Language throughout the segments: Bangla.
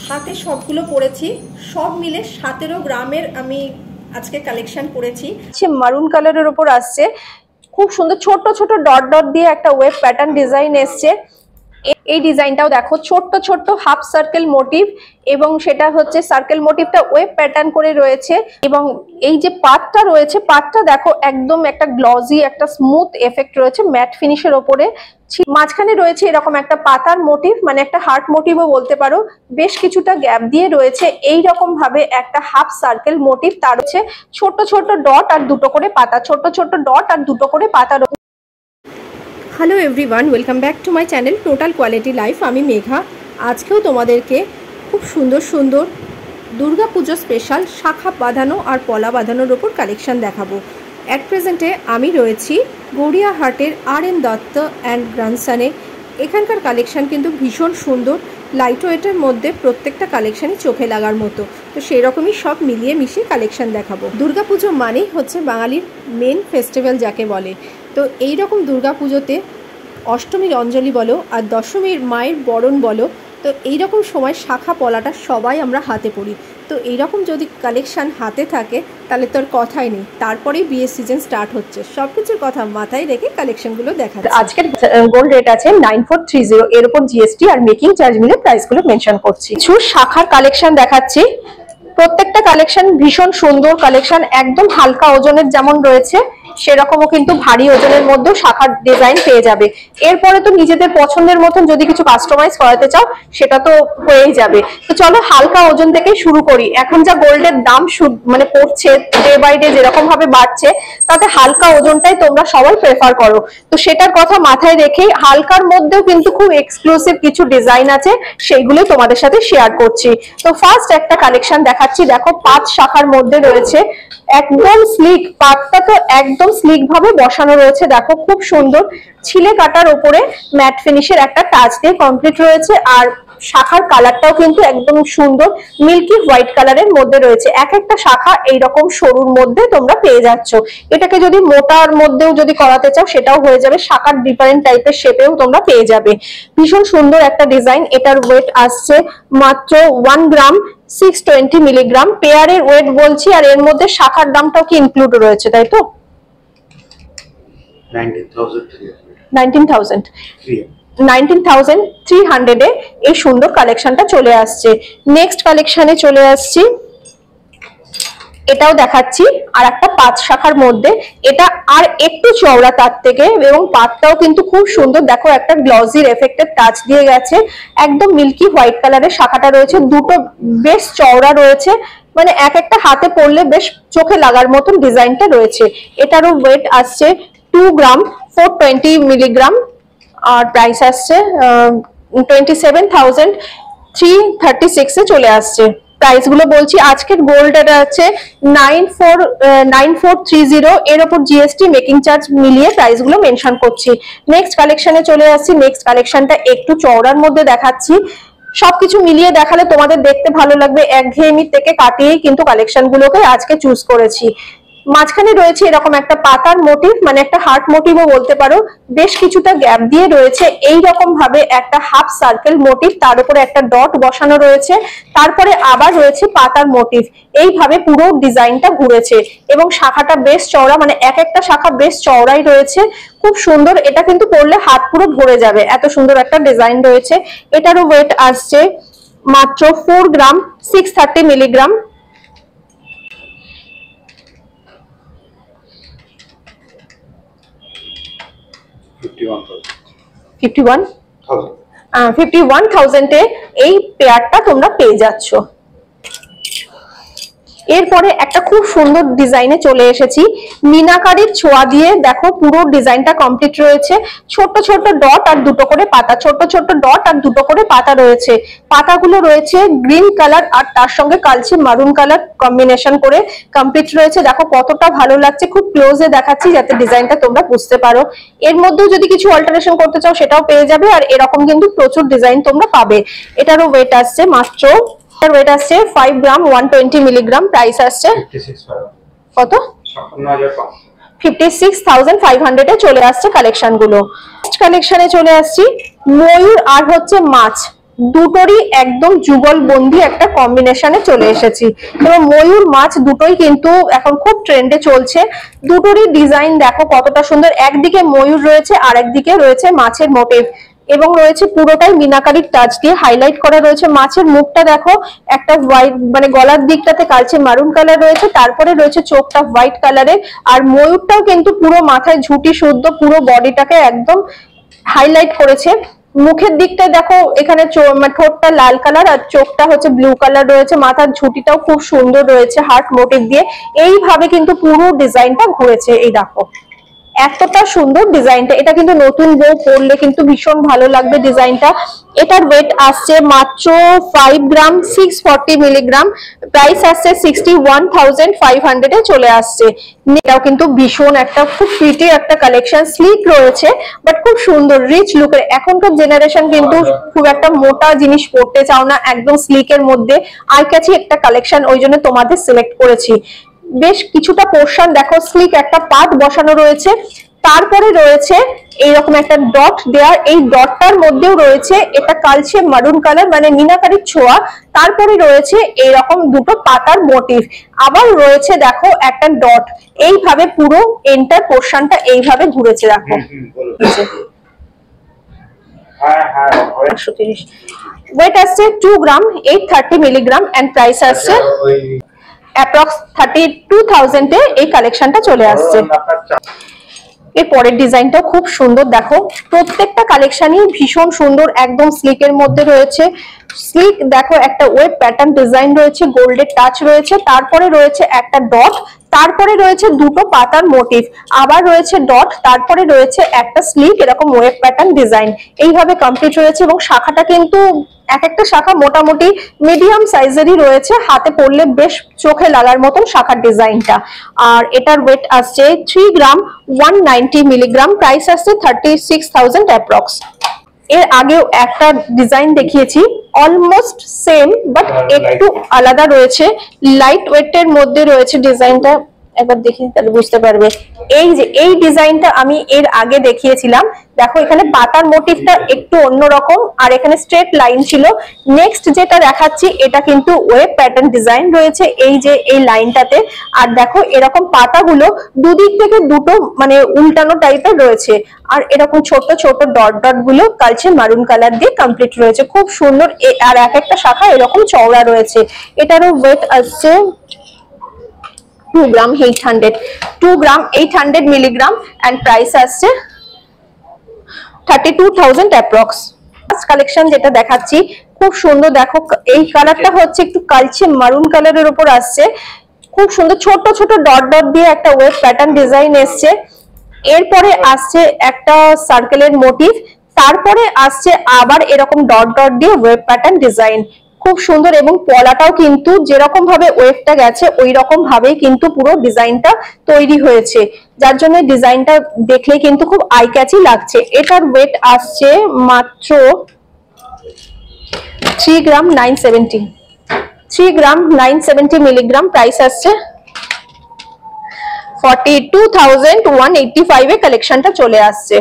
হাতে সবগুলো পরেছি, সব মিলে 17 গ্রামের আমি আজকে কালেকশন করেছি। মারুন কালারের উপর আসছে, খুব সুন্দর ছোট ছোট ডট ডট দিয়ে একটা ওয়েব প্যাটার্ন ডিজাইন এসছে। এই ডিজাইনটাও দেখো ছোট্ট ছোট্ট হাফ সার্কেল মোটিভ, এবং সেটা হচ্ছে সার্কেল মোটিভটা ওয়েব প্যাটার্ন করে রয়েছে। এবং এই যে পাতটা রয়েছে, পাতটা দেখো একদম একটা গ্লজি একটা স্মুথ এফেক্ট রয়েছে ম্যাট ফিনিশের ওপরে। মাঝখানে রয়েছে এরকম একটা পাতার মোটিভ, মানে একটা হার্ট মোটিভও বলতে পারো। বেশ কিছুটা গ্যাপ দিয়ে রয়েছে এই রকম ভাবে একটা হাফ সার্কেল মোটিভ, তার হচ্ছে ছোট ছোট ডট আর দুটো করে পাতা, ছোট ছোট ডট আর দুটো করে পাতা। Hello everyone, welcome back to my channel total quality life. আমি মেঘা। আজকেও তোমাদেরকে খুব সুন্দর সুন্দর দুর্গা পুজো স্পেশাল শাখা বাঁধানো আর পলা বাঁধানোর ওপর কালেকশন দেখাবো। অ্যাট প্রেজেন্টে আমি রয়েছি গড়িয়াহাটের আর.এন. দত্ত অ্যান্ড গ্রান্ডসনে। এখানকার কালেকশন কিন্তু ভীষণ সুন্দর, লাইট ওয়েটের মধ্যে প্রত্যেকটা কালেকশানই চোখে লাগার মতো। তো সেই রকমই সব মিলিয়ে মিশিয়ে কালেকশন দেখাবো। দুর্গাপুজো মানেই হচ্ছে বাঙালির মেন ফেস্টিভ্যাল যাকে বলে। তো এই রকম দুর্গাপুজোতে অষ্টমীর অঞ্জলি বলো আর দশমীর মায়ের বরণ বলো, তো এইরকম সময় শাখা পলাটা সবাই আমরা হাতে পড়ি। তো এইরকম যদি কালেকশান হাতে থাকে তাহলে তোর কথাই নেই, তারপরেই বিয়ের সিজন স্টার্ট হচ্ছে। সব কিছুর কথা মাথায় রেখে কালেকশনগুলো দেখা। আজকের গোল্ড রেট আছে 9430, এর উপর জিএসটি আর মেকিং চার্জ মিলে প্রাইসগুলো মেনশন করছি। কিছু শাখার কালেকশন দেখাচ্ছি, প্রত্যেকটা কালেকশন ভীষণ সুন্দর কালেকশন, একদম হালকা ওজনের যেমন রয়েছে সেরকমও কিন্তু ভারী ওজনের মধ্যেও শাখার ডিজাইন পেয়ে যাবে। এরপরে তো নিজেদের পছন্দের মতন যদি কিছু কাস্টমাইজ করাতে চাও সেটা তো হয়েই যাবে। তো চলো হালকা ওজন থেকে শুরু করি। এখন যা গোল্ডের দাম মানে পড়ছে ডে বাই ডে যেরকম ভাবে বাড়ছে, তাতে হালকা ওজনটাই তোমরা সবাই প্রেফার করো। তো সেটার কথা মাথায় রেখেই হালকার মধ্যেও কিন্তু খুব এক্সক্লুসিভ কিছু ডিজাইন আছে, সেইগুলো তোমাদের সাথে শেয়ার করছি। তো ফার্স্ট একটা কালেকশন দেখাচ্ছি, দেখো 5 শাখার মধ্যে রয়েছে, একদম স্লিক, পাতটা তো একদম স্লিক ভাবে বসানো রয়েছে। দেখো খুব সুন্দর ছিলে কাটার উপরে ম্যাট ফিনিশের একটা টাচ দিয়ে কমপ্লিট রয়েছে। আর শাখার কালারটাও কিন্তু একদম সুন্দর মিল্কি হোয়াইট কালারের মধ্যে রয়েছে। এক একটা শাখা এইরকম সরুর মধ্যে তোমরা পেয়ে যাচ্ছ। এটাকে যদি মোটার মধ্যেও যদি করাতে চাও সেটাও হয়ে যাবে, শাখার ডিফারেন্ট টাইপের শেপেও তোমরা পেয়ে যাবে। ভীষণ সুন্দর একটা ডিজাইন। এটার ওয়েট আসছে মাত্র 1 গ্রাম 620 মিলিগ্রাম। পেয়ারের ওয়েট বলছি, আর এর মধ্যে শাখার দামটাও কি ইনক্লুড রয়েছে, তাই তো? 19,300 এ এই সুন্দর কালেকশনটা চলে আসছে। নেক্সট কালেকশনে চলে আসছি, এটাও দেখাচ্ছি আর একটা 5 শাখার মধ্যে। এটা আর একটু চওড়া তার থেকে, এবং পাতটাও কিন্তু খুব সুন্দর। দেখো একটা গ্লজির এফেক্টের টাচ দিয়ে গেছে, একদম মিল্কি হোয়াইট কালারের শাখাটা রয়েছে, দুটো বেশ চওড়া রয়েছে, মানে এক একটা হাতে পড়লে বেশ চোখে লাগার মতন ডিজাইনটা রয়েছে। এটারও ওয়েট আসছে 2 গ্রাম 420 মিলিগ্রাম, আর প্রাইস আসছে 27,336 এ চলে আসছে। প্রাইস গুলো বলছি, আজকের গোল্ড এটা আছে 9430, এর উপর জিএসটি মেকিং চার্জ মিলিয়ে প্রাইস গুলো মেনশন করছি। নেক্সট কালেকশনে চলে আসছি। নেক্সট কালেকশনটা একটু চওড়ার মধ্যে দেখাচ্ছি। সবকিছু মিলিয়ে দেখালে তোমাদের দেখতে ভালো লাগবে, একঘেয়েমি থেকে কাটিয়েই কিন্তু কালেকশন গুলোকে আজকে চুজ করেছি। মাঝখানে রয়েছে এরকম একটা পাতার মোটিভ, মানে একটা হার্ট মোটিভও বলতে পারো। বেশ কিছুটা গ্যাপ দিয়ে রয়েছে এই রকম ভাবে একটা হাফ সার্কেল মোটিভ, তার উপরে একটা ডট বসানো রয়েছে, তারপরে আবার রয়েছে পাতার মোটিভ। এইভাবে পুরো ডিজাইনটা ঘুরেছে, এবং শাখাটা বেশ চওড়া, মানে এক একটা শাখা বেশ চওড়াই রয়েছে, খুব সুন্দর। এটা কিন্তু পরলে হাত পুরো ভরে যাবে, এত সুন্দর একটা ডিজাইন রয়েছে। এটারও ওয়েট আসছে মাত্র 4 গ্রাম 630 মিলিগ্রাম। $51,000 এ এই পেয়ারটা তোমরা পেয়ে যাচ্ছ। এরপরে একটা খুব সুন্দর ডিজাইনে চলে এসেছি, মিনাকারির ছোঁয়া দিয়ে। দেখো পুরো ডিজাইনটা কমপ্লিট রয়েছে, ছোট ছোট ডট আর দুটো করে পাতা, ছোট ছোট ডট আর দুটো করে পাতা রয়েছে। পাতাগুলো রয়েছে গ্রিন কালার আর তার সঙ্গে কালচে মারুন কালার কম্বিনেশন করে কমপ্লিট রয়েছে। দেখো কতটা ভালো লাগছে, খুব ক্লোজে দেখাচ্ছি যাতে ডিজাইনটা তোমরা বুঝতে পারো। এর মধ্যেও যদি কিছু অল্টারেশন করতে চাও সেটাও পেয়ে যাবে, আর এরকম কিন্তু প্রচুর ডিজাইন তোমরা পাবে। এটারও ওয়েট আসছে মাত্র, ওয়েট আসছে 5 গ্রাম 120 মিলিগ্রাম। প্রাইস আসছে কত? 56,500 এ চলে আসছে কালেকশন গুলো। কালেকশনে চলে আসছি ময়ূর আর হচ্ছে মাছ। দুটোরই একদম যুগলবন্দি একটা কম্বিনেশনে চলে এসেছি। এবং ময়ূর মাছ দুটোই কিন্তু এখন খুব ট্রেন্ডে চলছে। দুটোরই ডিজাইন দেখো কতটা সুন্দর, একদিকে ময়ূর রয়েছে আর একদিকে রয়েছে মাছের মোটিভ, এবং রয়েছে পুরোটাই মিনাকারির টাচ দিয়ে হাইলাইট করা রয়েছে। মাছের মুখটা দেখো একটা হোয়াইট, মানে গলার দিকটাতে কালচে মারুন কালার রয়েছে, তারপরে রয়েছে চোখটা হোয়াইট কালারের, আর ময়ূরটাও কিন্তু পুরো মাথায় ঝুটি শুদ্ধ পুরো বডিটাকে একদম হাইলাইট করেছে। মুখের দিকটায় দেখো এখানে ঠোঁটটা লাল কালার আর চোখটা হচ্ছে ব্লু কালার রয়েছে, মাথার ঝুটিটাও খুব সুন্দর রয়েছে হার্ট মোটিভ দিয়ে। এইভাবে কিন্তু পুরো ডিজাইনটা ঘুরেছে। এই দেখো এতটা সুন্দর ডিজাইনটা, এটা কিন্তু নতুন বউ পরলে কিন্তু ভীষণ ভালো লাগবে ডিজাইনটা। এটার ওয়েট আসছে মাত্র 5 গ্রাম 640 মিলিগ্রাম, প্রাইস আসছে 61,500 এ চলে আসছে। এটাও কিন্তু ভীষণ একটা খুব প্রিটি একটা কালেকশন, স্লিক রয়েছে বাট খুব সুন্দর রিচ লুকের। এখনকার জেনারেশন কিন্তু খুব একটা মোটা জিনিস পরতে চাও না, একদম স্লিকের মধ্যে আই ক্যাচি একটা কালেকশন, ওই জন্য তোমাদের সিলেক্ট করেছি। বেশ কিছুটা পোর্শন দেখো স্লিক একটা পার্ট বসানো রয়েছে, তারপরে রয়েছে এইরকম একটা ডট দেওয়া, এই ডটটার মধ্যেও রয়েছে এটা কালচে মারুন কালার মানে মিনাকারির ছোঁয়া, তারপরে রয়েছে এইরকম দুটো পাতার মোটিভ, আবার রয়েছে দেখো একটা ডট। এইভাবে পুরো এন্টার পোর্শনটা এইভাবে ঘুরেছে দেখো। 130 ওয়েট আসছে 2 গ্রাম 830 মিলিগ্রাম এন্ড প্রাইস আসছে অ্যাপ্রক্স 32,000 এ এই কালেকশনটা চলে আসছে। এর পরের ডিজাইনটাও খুব সুন্দর দেখো, প্রত্যেকটা কালেকশনই ভীষণ সুন্দর, একদম স্লিকের মধ্যে রয়েছে। স্লিক দেখো একটা ওয়েব প্যাটার্ন ডিজাইন রয়েছে, গোল্ডের টাচ রয়েছে, তারপরে রয়েছে একটা ডট, তারপরে রয়েছে দুটো পাতার মোটিভ, আবার রয়েছে ডট, তারপরে রয়েছে একটা স্লিক এরকম ওয়েব প্যাটার্ন ডিজাইন। এইভাবে কমপ্লিট রয়েছে এবং শাখাটা কিন্তু এক একটা শাখা মোটামুটি মিডিয়াম সাইজেরই রয়েছে, হাতে পড়লে বেশ চোখে লাগার মতন শাখার ডিজাইনটা। আর এটার ওয়েট আসছে 3 গ্রাম 190 মিলিগ্রাম, প্রাইস আসছে 36,000 অ্যাপ্রক্স। এর আগেও একটা ডিজাইন দেখিয়েছি অলমোস্ট সেম বাট একটু আলাদা রয়েছে, লাইট ওয়েটের মধ্যে রয়েছে ডিজাইনটা, একবার দেখি তাহলে বুঝতে পারবে। এই যে এই ডিজাইনটা আমি এর আগে দেখিয়েছিলাম, দেখো এখানে পাতার মোটিভটা একটু অন্যরকম আর এখানে স্ট্রেট লাইন ছিল। নেক্সট যেটা দেখাচ্ছি এটা কিন্তু ওয়েব প্যাটার্ন ডিজাইন রয়েছে এই যে এই লাইনটাতে, আর দেখো এরকম পাতাগুলো দুদিক থেকে দুটো মানে উল্টানো টাইপের রয়েছে, আর এরকম ছোট ছোট ডট ডট গুলো কালচে মারুন কালার দিয়ে কমপ্লিট রয়েছে, খুব সুন্দর। আর এক একটা শাখা এরকম চওড়া রয়েছে। এটারও ওয়েট আসছে 2 গ্রাম 800 মিলিগ্রাম এন্ড প্রাইস আসছে 32,000 অ্যাপ্রক্স। ফার্স্ট কালেকশন যেটা দেখাচ্ছি খুব সুন্দর দেখো, এই কালারটা হচ্ছে একটু কালচে মারুন কালারের উপর আসছে, খুব সুন্দর ছোট ছোট ডট ডট দিয়ে একটা ওয়েব প্যাটার্ন ডিজাইন এসছে। এরপরে আসছে একটা সার্কেলের মোটিভ, তারপরে আসছে আবার এরকম ডট ডট দিয়ে ওয়েব প্যাটার্ন ডিজাইন, খুব সুন্দর। এবং পলাটাও কিন্তু যেরকম ভাবে ওয়েবটা গেছে ওই রকম ভাবেই কিন্তু পুরো ডিজাইনটা তৈরি হয়েছে, যার জন্য ডিজাইনটা দেখলে কিন্তু খুব আই ক্যাচি লাগছে। এটার ওয়েট আসছে মাত্র 3 গ্রাম 970 মিলিগ্রাম, প্রাইস আসছে 42,185 এ কালেকশনটা চলে আসছে।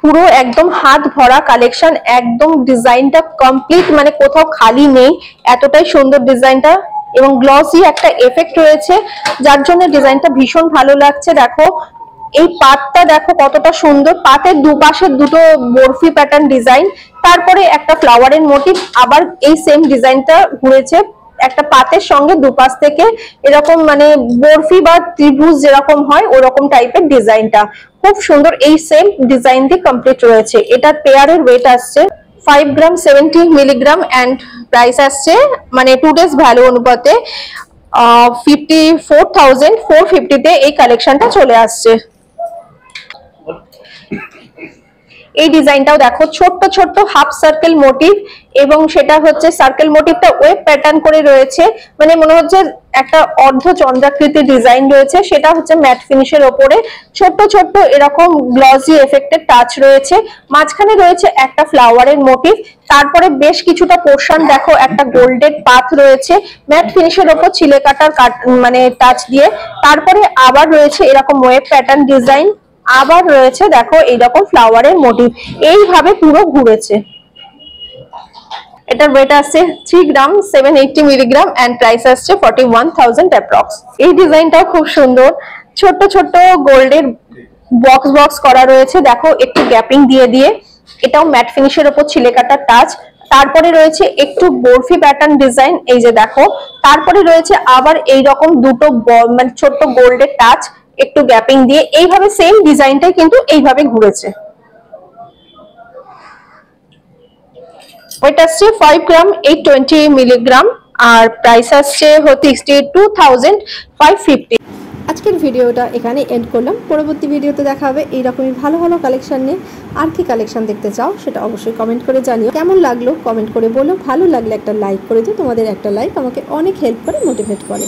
পুরো একদম হাত ভরা কালেকশন, একদম ডিজাইনটা কমপ্লিট মানে কোথাও খালি নেই, এতটাই সুন্দর ডিজাইনটা এবং গ্লসি একটা এফেক্ট রয়েছে, যার জন্য ডিজাইনটা ভীষণ ভালো লাগছে। দেখো এই পাতটা দেখো কতটা সুন্দর, পাতের দুপাশে দুটো বরফি প্যাটার্ন ডিজাইন, তারপরে একটা ফ্লাওয়ারের মোটিভ, আবার এই সেম ডিজাইনটা ঘুরেছে একটা পাতের সঙ্গে দুপাশ থেকে এরকম মানে বরফি বা ত্রিভুজ যেরকম হয় ওরকম টাইপের ডিজাইনটা খুব সুন্দর, এই সেম ডিজাইন দিয়ে কমপ্লিট রয়েছে। এটার পেয়ারের ওয়েট আসছে 5 গ্রাম 70 মিলিগ্রাম এন্ড প্রাইস আসছে মানে টুডেজ ভ্যালু অনুপাতে 54,450 তে এই কালেকশনটা চলে আসছে। এই ডিজাইনটাও দেখো ছোট্ট ছোট্ট হাফ সার্কেল মোটিভ এবং সেটা হচ্ছে সার্কেল মোটিভটা ওয়েব প্যাটার্ন করে রয়েছে, মানে মনে হচ্ছে একটা অর্ধ চন্দ্রাকৃতি ডিজাইন রয়েছে, সেটা হচ্ছে ম্যাট ফিনিশের ওপরে ছোট্ট ছোট্ট এরকম গ্লসি এফেক্টের টাচ রয়েছে, মাঝখানে রয়েছে একটা ফ্লাওয়ারের মোটিভ, তারপরে বেশ কিছুটা পোর্শন দেখো একটা গোল্ডেন পাথ রয়েছে ম্যাট ফিনিশের ওপর ছিলে কাটার মানে টাচ দিয়ে, তারপরে আবার রয়েছে এরকম ওয়েব প্যাটার্ন ডিজাইন, আবার রয়েছে দেখো এইরকম ফ্লাওয়ারের মোটিভ, এইভাবে পুরো ঘুরেছে। এটার ওয়েট আসছে 3 গ্রাম 780 মিলিগ্রাম এন্ড প্রাইস আসছে 41,000 অ্যাপ্রক্স। এই ডিজাইনটাও খুব সুন্দর, ছোট ছোট গোল্ডের বক্স বক্স করা রয়েছে, দেখো একটু গ্যাপিং দিয়ে দিয়ে। এটাও ম্যাট ফিনিশের উপর ছিলে কাটা টাচ। তারপরে রয়েছে একটু বরফি প্যাটার্ন ডিজাইন, এই যে দেখো। তারপরে রয়েছে আবার এইরকম দুটো মানে ছোট্ট গোল্ডের টাচ, একটু গ্যাপিং দিয়ে। এইভাবে সেম ডিজাইনটাই কিন্তু এইভাবে ঘুরেছে। ওয়েট আসছে 5 গ্রাম 820 মিলিগ্রাম আর প্রাইস আসছে 62,550। আজকের ভিডিওটা এখানে এন্ড করলাম। পরবর্তী ভিডিওতে দেখা হবে এইরকমই ভালো ভালো কালেকশন নিয়ে। আর কি কালেকশন দেখতে চাও সেটা অবশ্যই কমেন্ট করে জানিও। কেমন লাগলো কমেন্ট করে বলো, ভালো লাগলে একটা লাইক করে দিও, তোমাদের একটা লাইক আমাকে অনেক হেল্প করে, মোটিভেট করে।